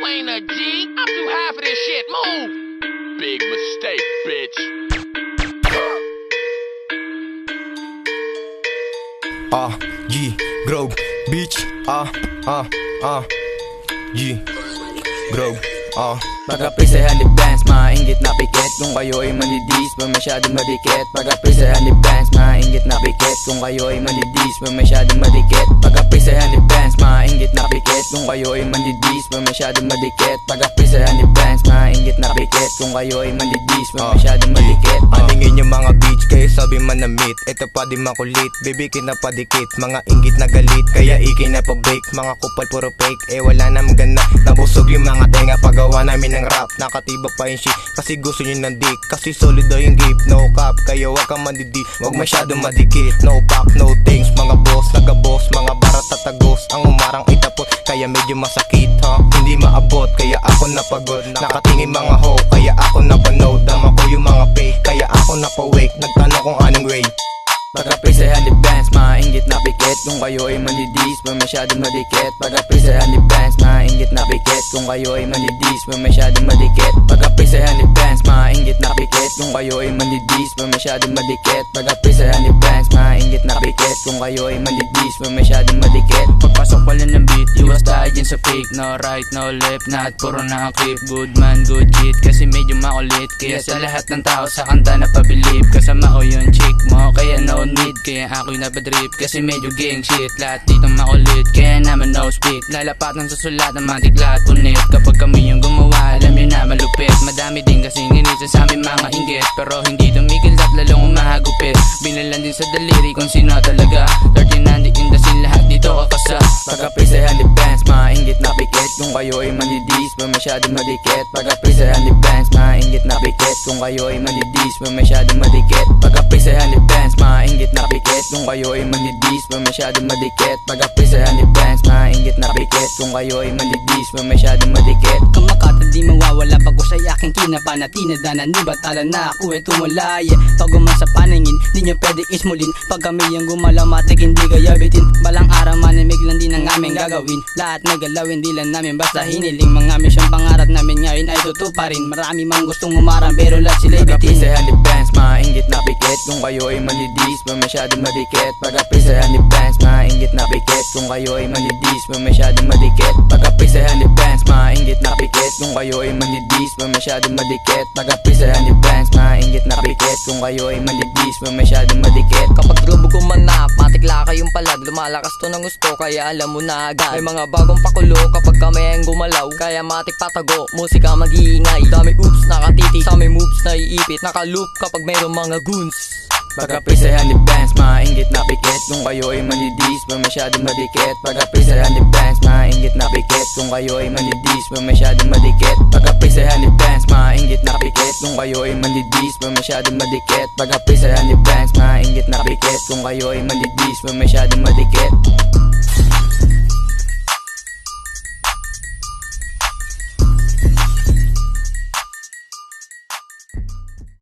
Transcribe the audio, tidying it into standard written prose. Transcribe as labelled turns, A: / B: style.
A: ain't a G. I'm too high for this shit. Move. Big mistake, bitch.
B: G, Grove, Beach, G, Grove,
C: Pag-aprisahan ni Benz, maingit na pikit. Kung kayo ay manidis, pa masyadong madikit. Pag-aprisahan ni Benz, maingit na pikit. Kung kayo ay manidis, pa masyadong madikit. Pag-aprisahan ni Benz, maingit na pikit. Kung kayo ay manidis, pa masyadong madikit. Pag-aprisahan ni Benz, maingit na pikit. Kung kayo ay manidis, pa masyadong madikit.
B: Paningin yung mga beach, kayo sabi man na meet. Ito pa di makulit, baby kinapadikit. Mga inggit na galit, kaya ikin na pa-bake. Mga kupal puro fake, wala na maganda. Nabusog yung mga tenga, pagawa namin ng rap. Nakatibak pa yung shit, kasi gusto nyo ng dick. Kasi solid daw yung gift, no cap. Kaya wag kang mandidi, wag masyadong madikit. No pack, no things, mga boss, nagabos. Mga barat tatagos, ang umarang itapot. Kaya medyo masakit, hindi maabot, kaya ako napagod. Nakatingin mga ho, kaya ako napanood. Dama ko yung mga fake, kaya ako napawake. Nagtanong kung anong way.
C: Pag-aprisahan ni Benz, maingit na pikit. Kung kayo ay manidis, pa masyadong madikit. Pag-aprisahan ni Benz, maingit na pikit. Kung kayo ay manidis, pa masyadong madikit. Pag-aprisahan ni Benz, maingit na pikit. Kung kayo ay manidis, pa masyadong madikit. Pag-aprisahan ni Benz, maingit na pikit. Kung kayo ay manidis, pa masyadong madikit. Pagpasok pala ng beat, iwas tayo dyan sa fake. No right, no left, not puro na ang clip. Good man, good shit, kasi medyo makulit. Kaya sa lahat ng tao sa kanta na pabilib. Kasama ko yung chick mo, kaya no need. Kaya ako'y napadrip, kasi medyo gang shit. Lahat dito makulit, kaya naman no speak. Lalapatan sa sulat ng matik lahat punit. Kapag kami yung gumawa, alam yun na malupit. Madami din kasing inisa sa aming mga inggit, pero hindi tumigil at lalong umahagupit. Binalan din sa daliri kung sino talaga. 13 in the scene, lahat dito kakasa. Pag-aprisahan ni Benz, maingit na pikit. Kung kayo ay manidis, pa masyadong madikit. Pag-aprisahan ni Benz, maingit na pikit. Kung kayo ay manidis, pa masyadong madikit. Pag-aprisahan ni Benz, maingit na pikit. Kung kayo ay manidis, pa masyadong madikit. Pag-aprisahan ni Benz, maingit na pikit. Kung kayo ay manidis, pa masyadong madikit.
D: Kamakata di mawawala pag ko sa yaking kinapanatinad na nanibatalan na ako ay tumulay. Pag sa paningin, di nyo pwede ismulin. Pag kami yung gumalaw matik hindi kaya bitin. Balang araw manimig lang din ang aming gagawin. Lahat nagalaw hindi lang namin basta hiniling. Mga misyong pangarap namin ngayon ay tutuparin. Marami mang gustong umarang pero lahat sila'y bitin.
C: Pag-aprisahan ni Benz, maingit na pikit. Kung kayo ay manidis, pa masyadong madikit. Pag-aprisahan ni Benz, maingit na pikit. Kung kayo ay manidis, pa masyadong madikit. Pag-aprisahan ni Benz, maingit na pikit. Kung kayo ay manidis, pa masyadong madikit. Pag-aprisahan ni Benz, maingit na pikit. Kung kayo ay manidis, pa masyadong madikit.
E: Kapag grubo kumanap, matikla kayong palag. Lumalakas to ng gusto, kaya alam mo na agad. May mga bagong pakulo kapag kami ang gumalaw. Kaya matik patago, musika mag-iingay. Dami oops, nakatiti, sa may moves na iipit. Nakaloop kapag mayroong mga goons.
C: Pag-aprisahan ni Benz, maingit na pikit. Kung kayo ay manidis, pa masyadong madikit. Pag-aprisahan ni Benz, maingit na pikit. Kung kayo ay manidis, pa masyadong madikit. Pag-aprisahan ni Benz, maingit na pikit. Kung kayo ay manidis, pa masyadong madikit. Pag-aprisahan ni Benz, maingit na pikit. Kung kayo ay manidis, pa masyadong madikit.